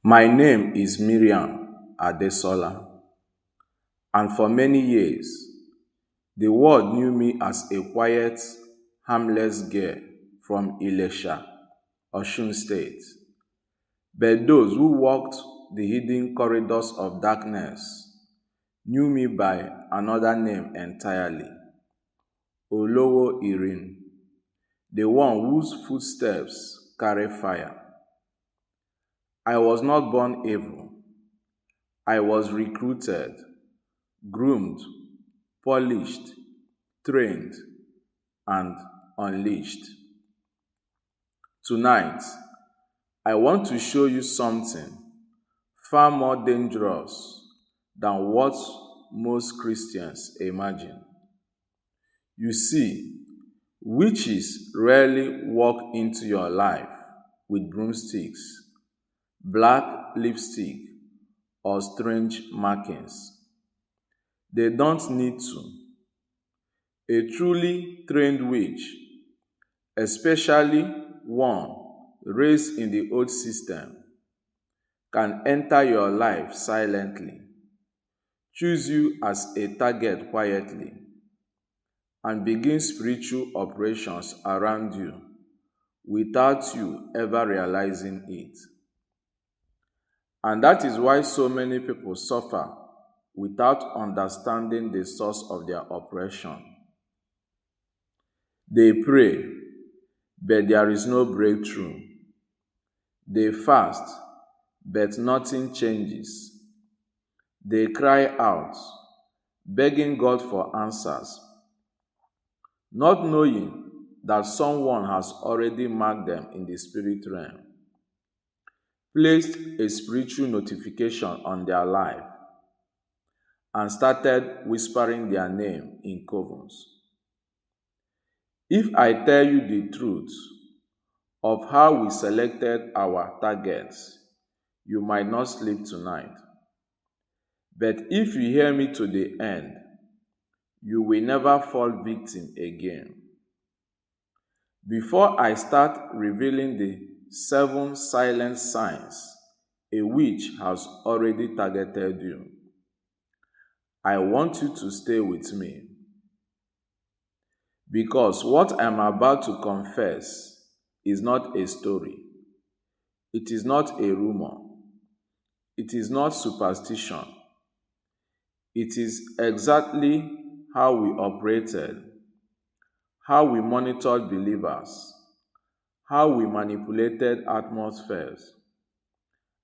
My name is Miriam Adesola, and for many years, the world knew me as a quiet, harmless girl from Ilesha, Osun State. But those who walked the hidden corridors of darkness knew me by another name entirely, Olowo Irin, the one whose footsteps carry fire. I was not born evil. I was recruited, groomed, polished, trained, and unleashed. Tonight, I want to show you something far more dangerous than what most Christians imagine. You see, witches rarely walk into your life with broomsticks, black lipstick, or strange markings. They don't need to. A truly trained witch, especially one raised in the old system, can enter your life silently, choose you as a target quietly, and begin spiritual operations around you without you ever realizing it. And that is why so many people suffer without understanding the source of their oppression. They pray, but there is no breakthrough. They fast, but nothing changes. They cry out, begging God for answers, not knowing that someone has already marked them in the spirit realm, placed a spiritual notification on their life, and started whispering their name in covens. If I tell you the truth of how we selected our targets, you might not sleep tonight. But if you hear me to the end, you will never fall victim again. Before I start revealing the 7 silent signs a witch has already targeted you, I want you to stay with me. Because what I'm about to confess is not a story. It is not a rumor. It is not superstition. It is exactly how we operated, how we monitored believers, how we manipulated atmospheres,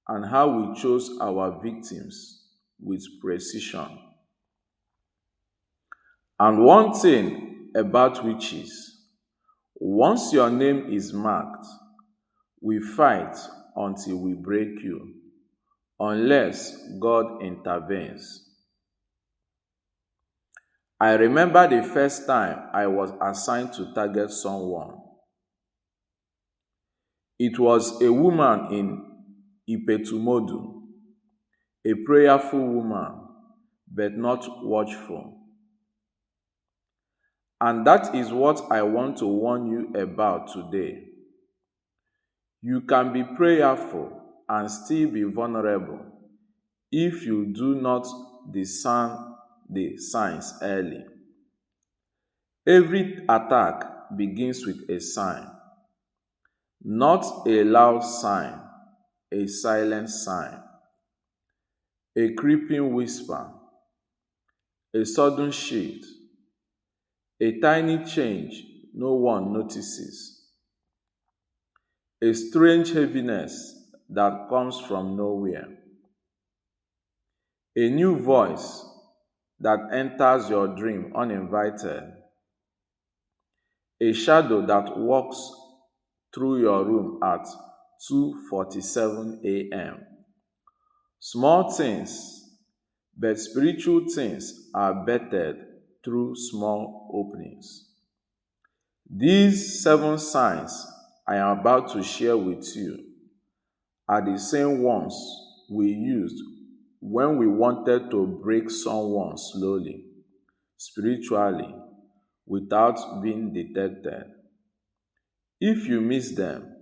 and how we chose our victims with precision. And one thing about witches, once your name is marked, we fight until we break you, unless God intervenes. I remember the first time I was assigned to target someone. It was a woman in Ipetumodu, a prayerful woman, but not watchful. And that is what I want to warn you about today. You can be prayerful and still be vulnerable if you do not discern the signs early. Every attack begins with a sign, not a loud sign, a silent sign, a creeping whisper, a sudden shift, a tiny change no one notices, a strange heaviness that comes from nowhere, a new voice that enters your dream uninvited, a shadow that walks through your room at 2:47 a.m. Small things, but spiritual things are bettered through small openings. These 7 signs I am about to share with you are the same ones we used when we wanted to break someone slowly, spiritually, without being detected. If you miss them,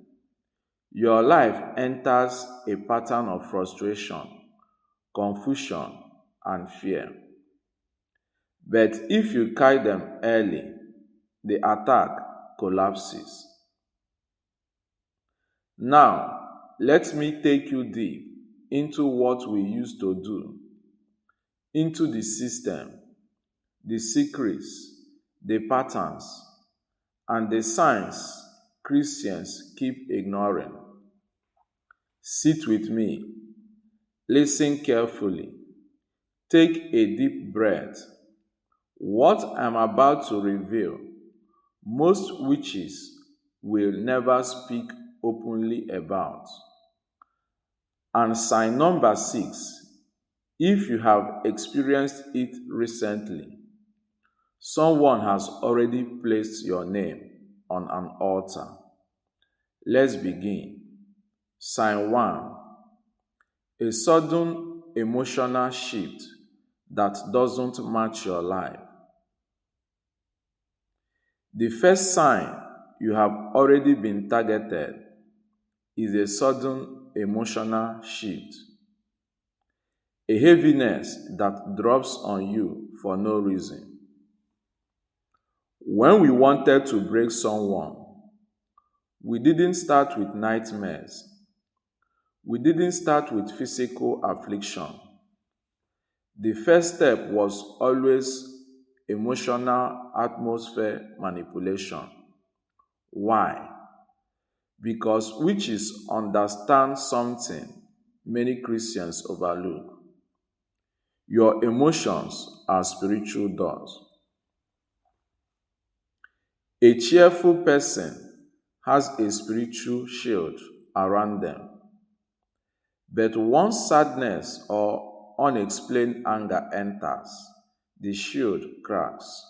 your life enters a pattern of frustration, confusion, and fear. But if you catch them early, the attack collapses. Now, let me take you deep into what we used to do, into the system, the secrets, the patterns, and the signs Christians keep ignoring. Sit with me, listen carefully, take a deep breath. What I'm about to reveal, most witches will never speak openly about. And sign number 6, if you have experienced it recently, someone has already placed your name on an altar. Let's begin. Sign 1, a sudden emotional shift that doesn't match your life. The first sign you have already been targeted is a sudden emotional shift, a heaviness that drops on you for no reason. When we wanted to break someone, we didn't start with nightmares. We didn't start with physical affliction. The first step was always emotional atmosphere manipulation. Why? Because witches understand something many Christians overlook. Your emotions are spiritual doors. A cheerful person has a spiritual shield around them. But once sadness or unexplained anger enters, the shield cracks.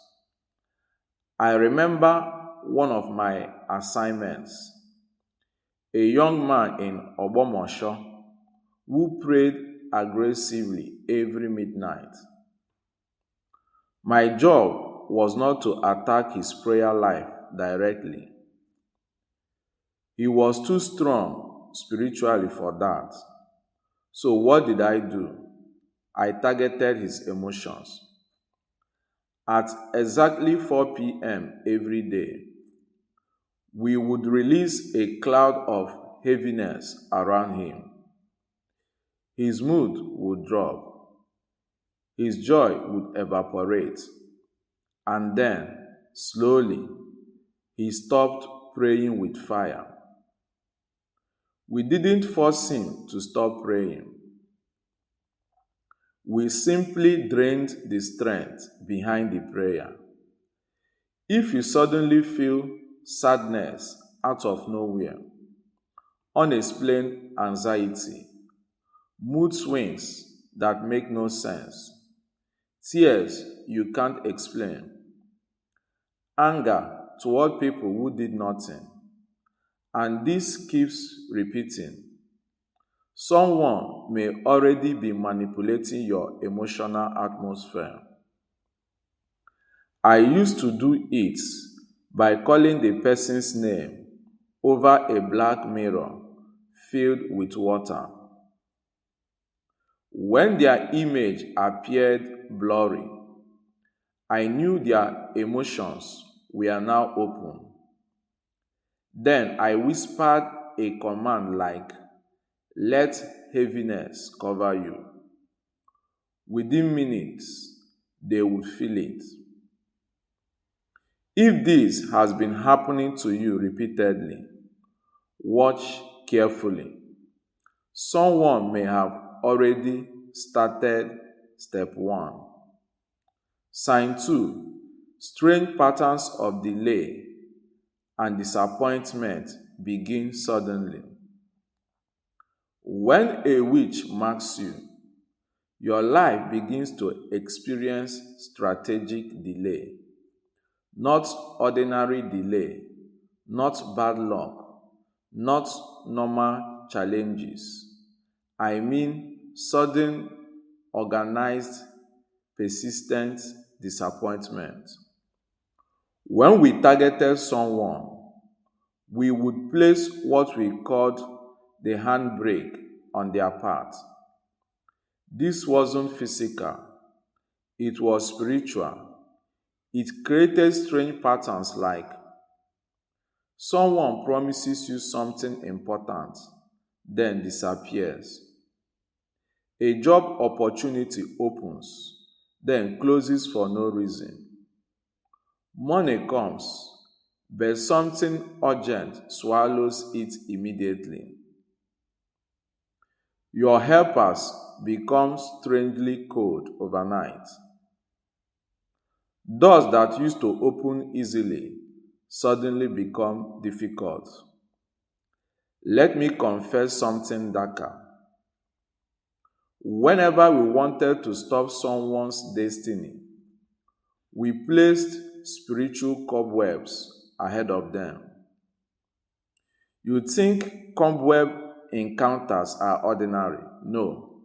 I remember one of my assignments. A young man in Obomosho who prayed aggressively every midnight. My job was not to attack his prayer life directly. He was too strong spiritually for that. So what did I do? I targeted his emotions. At exactly 4 p.m. every day, we would release a cloud of heaviness around him. His mood would drop. His joy would evaporate. And then, slowly, he stopped praying with fire. We didn't force him to stop praying. We simply drained the strength behind the prayer. If you suddenly feel sadness out of nowhere, unexplained anxiety, mood swings that make no sense, tears you can't explain, anger toward people who did nothing, and this keeps repeating, someone may already be manipulating your emotional atmosphere. I used to do it by calling the person's name over a black mirror filled with water. When their image appeared blurry, I knew their emotions were now open. Then I whispered a command like, "Let heaviness cover you." Within minutes, they would feel it. If this has been happening to you repeatedly, watch carefully. Someone may have already started step 1. Sign 2, strange patterns of delay and disappointment begin suddenly. When a witch marks you, your life begins to experience strategic delay. Not ordinary delay, not bad luck, not normal challenges. I mean sudden, organized, persistent disappointment. When we targeted someone, we would place what we called the handbrake on their part. This wasn't physical, it was spiritual. It created strange patterns like someone promises you something important, then disappears. A job opportunity opens, then closes for no reason. Money comes, but something urgent swallows it immediately. Your helpers become strangely cold overnight. Doors that used to open easily suddenly become difficult. Let me confess something darker. Whenever we wanted to stop someone's destiny, we placed spiritual cobwebs ahead of them. You think cobweb encounters are ordinary? No.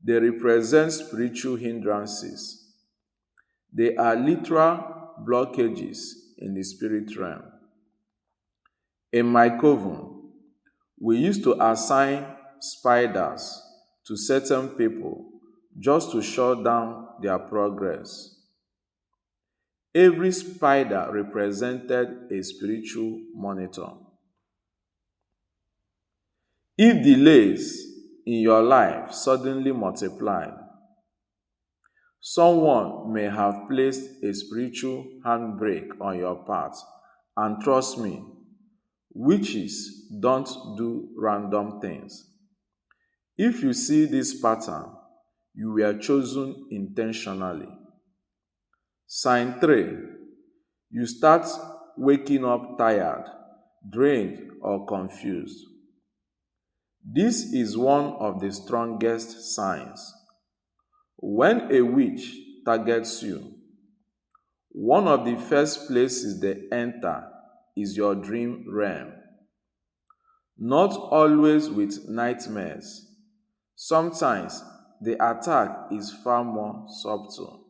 They represent spiritual hindrances. They are literal blockages in the spirit realm. In my coven, we used to assign spiders to certain people just to shut down their progress. Every spider represented a spiritual monitor. If delays in your life suddenly multiply, someone may have placed a spiritual handbrake on your path. And trust me, witches don't do random things. If you see this pattern, you were chosen intentionally. Sign 3. You start waking up tired, drained, or confused. This is one of the strongest signs. When a witch targets you, one of the first places they enter is your dream realm. Not always with nightmares. Sometimes the attack is far more subtle.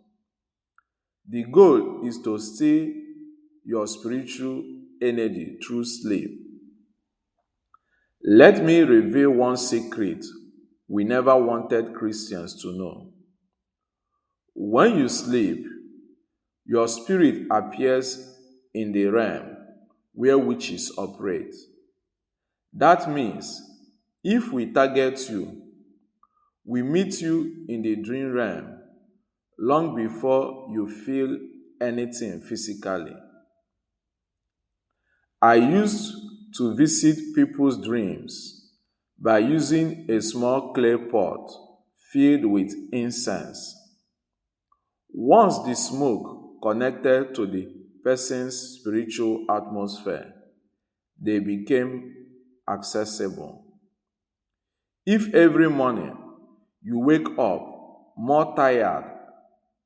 The goal is to steal your spiritual energy through sleep. Let me reveal one secret we never wanted Christians to know. When you sleep, your spirit appears in the realm where witches operate. That means if we target you, we meet you in the dream realm long before you feel anything physically. I used to visit people's dreams by using a small clay pot filled with incense. Once the smoke connected to the person's spiritual atmosphere, they became accessible. If every morning you wake up more tired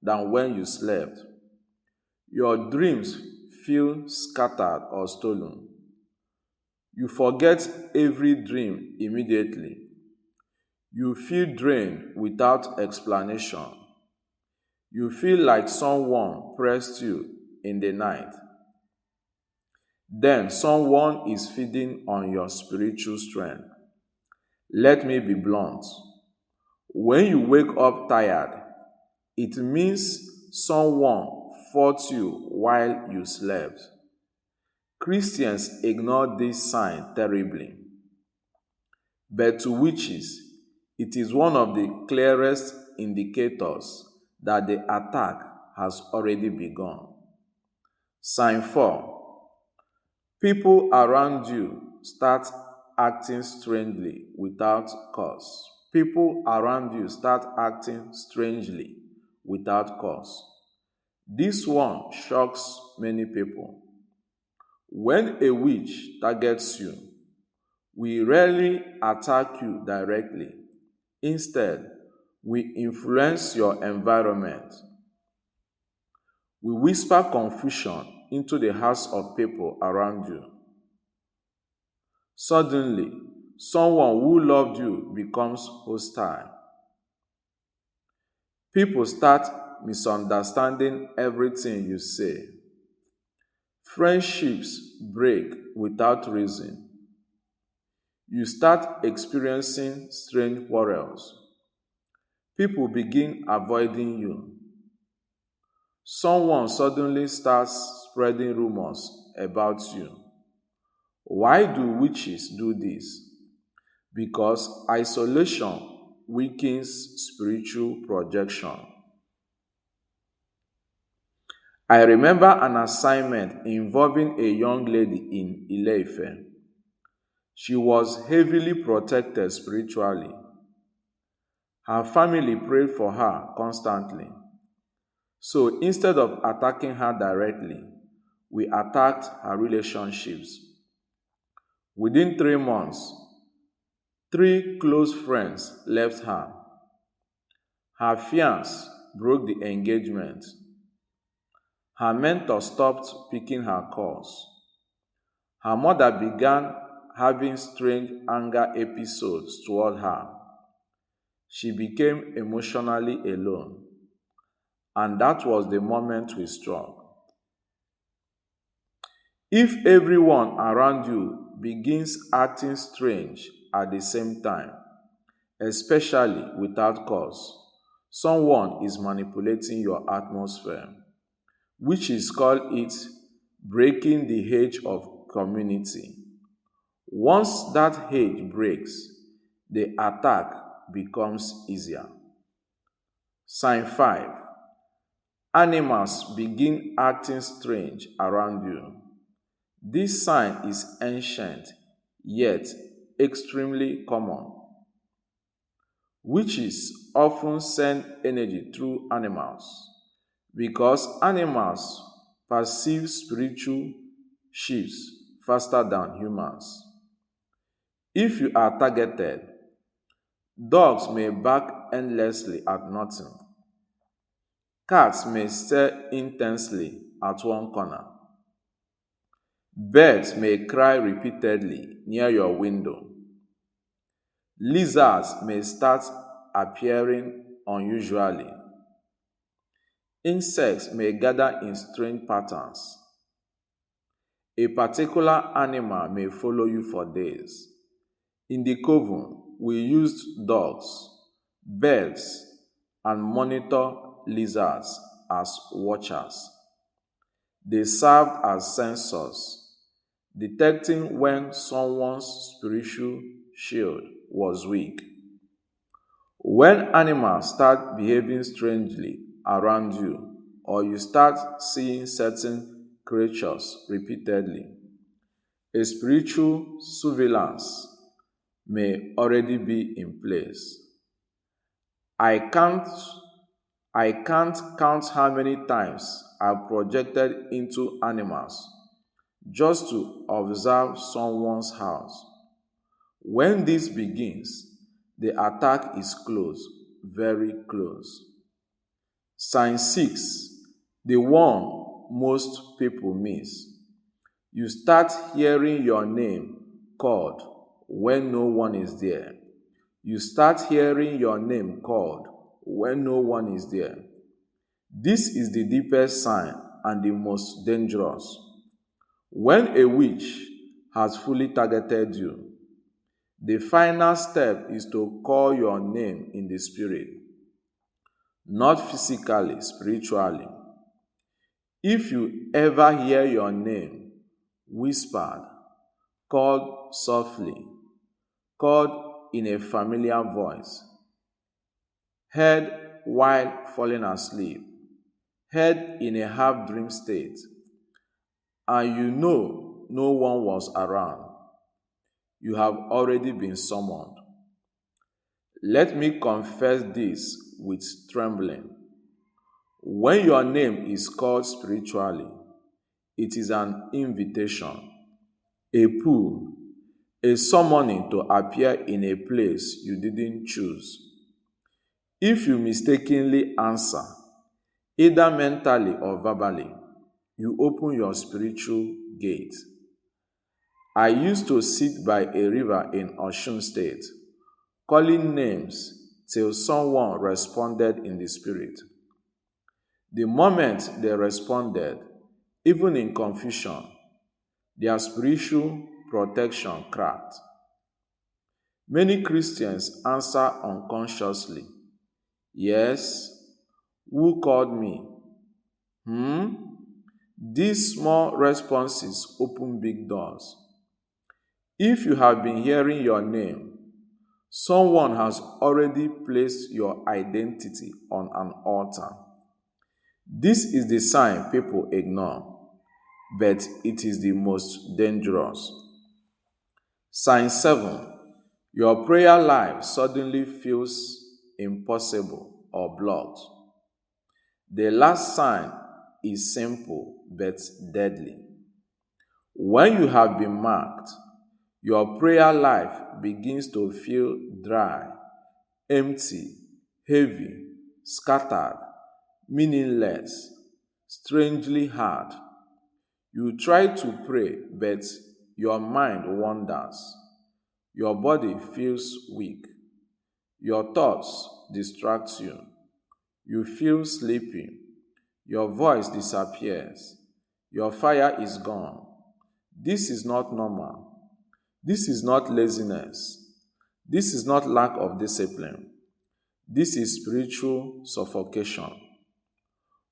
than when you slept, your dreams feel scattered or stolen. You forget every dream immediately. You feel drained without explanation. You feel like someone pressed you in the night. Then someone is feeding on your spiritual strength. Let me be blunt. When you wake up tired, it means someone fought you while you slept. Christians ignore this sign terribly. But to witches, it is one of the clearest indicators that the attack has already begun. Sign 4. People around you start acting strangely without cause. People around you start acting strangely without cause. This one shocks many people. When a witch targets you, we rarely attack you directly. Instead, we influence your environment. We whisper confusion into the hearts of people around you. Suddenly, someone who loved you becomes hostile. People start misunderstanding everything you say. Friendships break without reason. You start experiencing strange quarrels. People begin avoiding you. Someone suddenly starts spreading rumors about you. Why do witches do this? Because isolation weakens spiritual projection. I remember an assignment involving a young lady in Ileife. She was heavily protected spiritually. Her family prayed for her constantly. So instead of attacking her directly, we attacked her relationships. Within 3 months, three close friends left her. Her fiance broke the engagement. Her mentor stopped picking her calls. Her mother began having strange anger episodes toward her. She became emotionally alone. And that was the moment we struck. If everyone around you begins acting strange at the same time, especially without cause, someone is manipulating your atmosphere, which is called it breaking the hedge of community. Once that hedge breaks, the attack becomes easier. Sign 5. Animals begin acting strange around you. This sign is ancient, yet extremely common. Witches often send energy through animals because animals perceive spiritual shifts faster than humans. If you are targeted, dogs may bark endlessly at nothing. Cats may stare intensely at one corner. Birds may cry repeatedly near your window. Lizards may start appearing unusually. Insects may gather in strange patterns. A particular animal may follow you for days. In the coven, we used dogs, birds, and monitor lizards as watchers. They served as sensors, detecting when someone's spiritual shield was weak. When animals start behaving strangely around you, or you start seeing certain creatures repeatedly, a spiritual surveillance may already be in place. I can't I can't count how many times I've projected into animals just to observe someone's house. When this begins, the attack is close, very close. Sign 6, the one most people miss. You start hearing your name called when no one is there. You start hearing your name called when no one is there. This is the deepest sign and the most dangerous. When a witch has fully targeted you, the final step is to call your name in the spirit, not physically, spiritually. If you ever hear your name whispered, called softly, called in a familiar voice, heard while falling asleep, heard in a half dream state, and you know no one was around, you have already been summoned. Let me confess this with trembling. When your name is called spiritually, it is an invitation, a pull, a summoning to appear in a place you didn't choose. If you mistakenly answer, either mentally or verbally, you open your spiritual gate. I used to sit by a river in Osun State, calling names till someone responded in the spirit. The moment they responded, even in confusion, their spiritual protection cracked. Many Christians answer unconsciously, "Yes, who called me?" These small responses open big doors. If you have been hearing your name, someone has already placed your identity on an altar. This is the sign people ignore, but it is the most dangerous. Sign 7. Your prayer life suddenly feels impossible or blocked. The last sign is simple but deadly. When you have been marked, your prayer life begins to feel dry, empty, heavy, scattered, meaningless, strangely hard. You try to pray, but your mind wanders. Your body feels weak. Your thoughts distract you. You feel sleepy. Your voice disappears. Your fire is gone. This is not normal. This is not laziness. This is not lack of discipline. This is spiritual suffocation.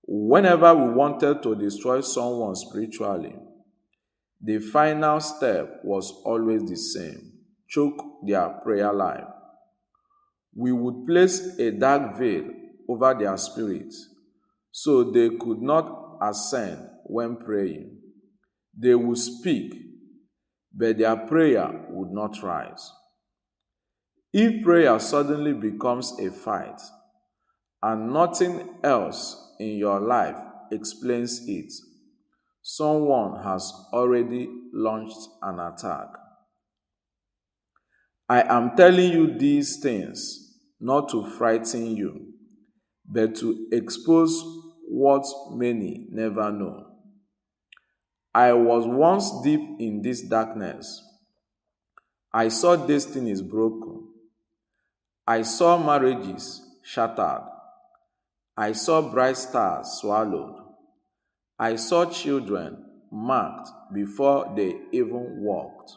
Whenever we wanted to destroy someone spiritually, the final step was always the same: choke their prayer life. We would place a dark veil over their spirit so they could not ascend when praying. They would speak, but their prayer would not rise. If prayer suddenly becomes a fight and nothing else in your life explains it, someone has already launched an attack. I am telling you these things not to frighten you, but to expose what many never know. I was once deep in this darkness. I saw destinies broken. I saw marriages shattered. I saw bright stars swallowed. I saw children marked before they even walked.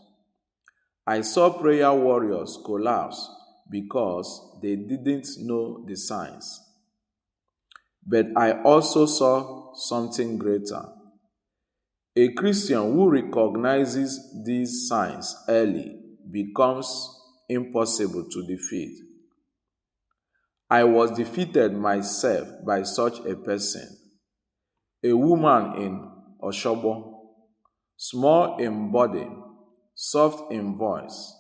I saw prayer warriors collapse because they didn't know the signs. But I also saw something greater. A Christian who recognizes these signs early becomes impossible to defeat. I was defeated myself by such a person, a woman in Oshobo, small in body, soft in voice,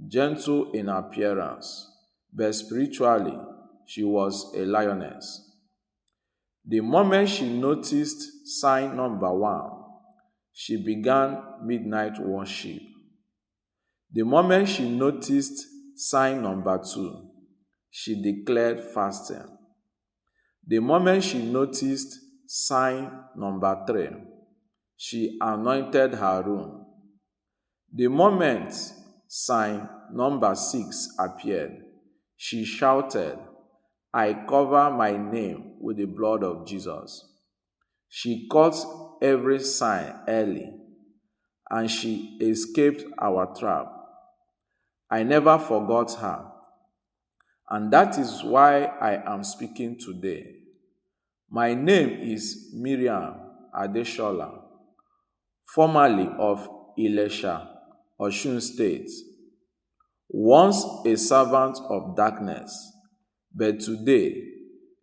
gentle in appearance, but spiritually she was a lioness. The moment she noticed sign number 1, she began midnight worship. The moment she noticed sign number 2, she declared fasting. The moment she noticed sign number 3, she anointed her room. The moment sign number 6 appeared, she shouted, "I cover my name with the blood of Jesus." She caught every sign early, and she escaped our trap. I never forgot her, and that is why I am speaking today. My name is Miriam Adesola, formerly of Ilesha, Osun State, once a servant of darkness, but today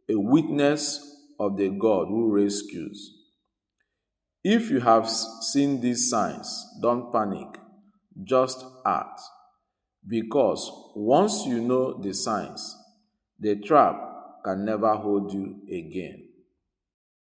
a witness of the God who rescues. If you have seen these signs, don't panic, just act. Because once you know the signs, the trap can never hold you again.